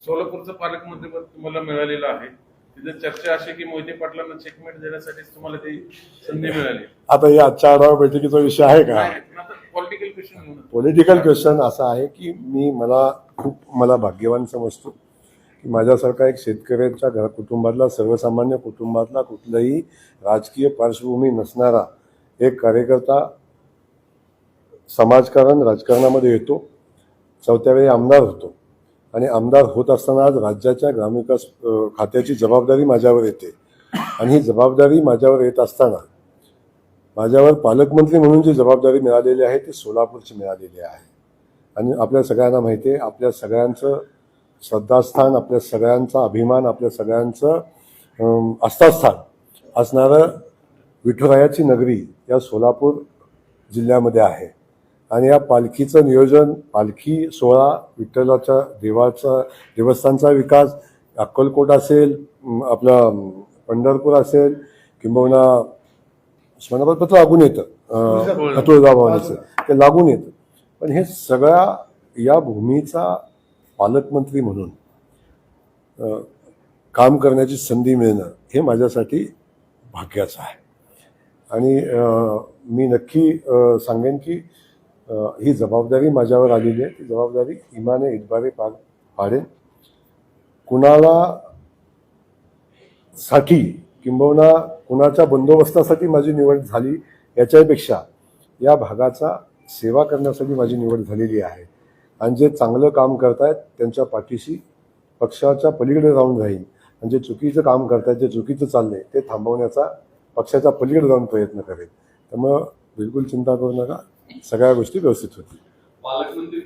सोलापूरचं पालकमंत्रीपद तुम्हाला मिळालेलं आहे. तिथे चर्चा अशी की मोहिते पाटलांना चेकमेट देण्यासाठीच तुम्हाला ती संधी मिळाली. आता या आजच्या आढावा बैठकीचा विषय आहे का? Political question. पॉलिटिकल क्वेश्चन असा आहे की मला भाग्यवान समजतो की माझ्यासारखा एक शेतकऱ्यांच्या कुटुंबातला, सर्वसामान्य कुटुंबातला, कुठलाही राजकीय पार्श्वभूमी नसणारा एक कार्यकर्ता राजकारणामध्ये येतो, 4थ्या वेळी आमदार होतो आणि आमदार होत असताना आज राज्याच्या ग्रामविकास खात्याची जबाबदारी माझ्यावर येते आणि ही जबाबदारी माझ्यावर येत असताना माझ्यावर पालकमंत्री म्हणून जी जबाबदारी मिळालेली आहे ती सोलापूरची मिळालेली आहे. आणि आपल्या सगळ्यांना माहिती आहे, आपल्या सगळ्यांचं श्रद्धास्थान, आपल्या सगळ्यांचा अभिमान, आपल्या सगळ्यांचं आस्थास्थान असणारं विठुरायाची नगरी या सोलापूर जिल्ह्यामध्ये आहे. आणि या पालखीचं नियोजन, पालखी सोहळा, विठ्ठलाच्या देवस्थानचा विकास, अक्कलकोट असेल, आपला पंढरपूर असेल, किंबहुना उस्मानाबाद पत्र लागून येतं, तुळजाभवानीचं ते लागून येतं. पण हे सगळ्या या भूमीचा पालकमंत्री म्हणून काम करण्याची संधी मिळणं हे माझ्यासाठी भाग्याचं आहे. आणि मी नक्की सांगेन की ही जबाबदारी माझ्यावर आलेली आहे. ती जबाबदारी इमाने इतबारे पाडेन. कुणाला साठी किंबहुना कुणाच्या बंदोबस्तासाठी माझी निवड झाली याच्यापेक्षा या भागाचा सेवा करण्यासाठी माझी निवड झालेली आहे. आणि जे चांगलं काम करतायत त्यांच्या पाठीशी पक्षाच्या पलीकडे जाऊन राहीन. आणि जे चुकीचं काम करतायत, जे चुकीचं चाललंय ते थांबवण्याचा पक्षाच्या पलीकडे जाऊन प्रयत्न करेन. त्यामुळं बिलकुल चिंता करू नका, सगळ्या गोष्टी व्यवस्थित होतील. पालकमंत्री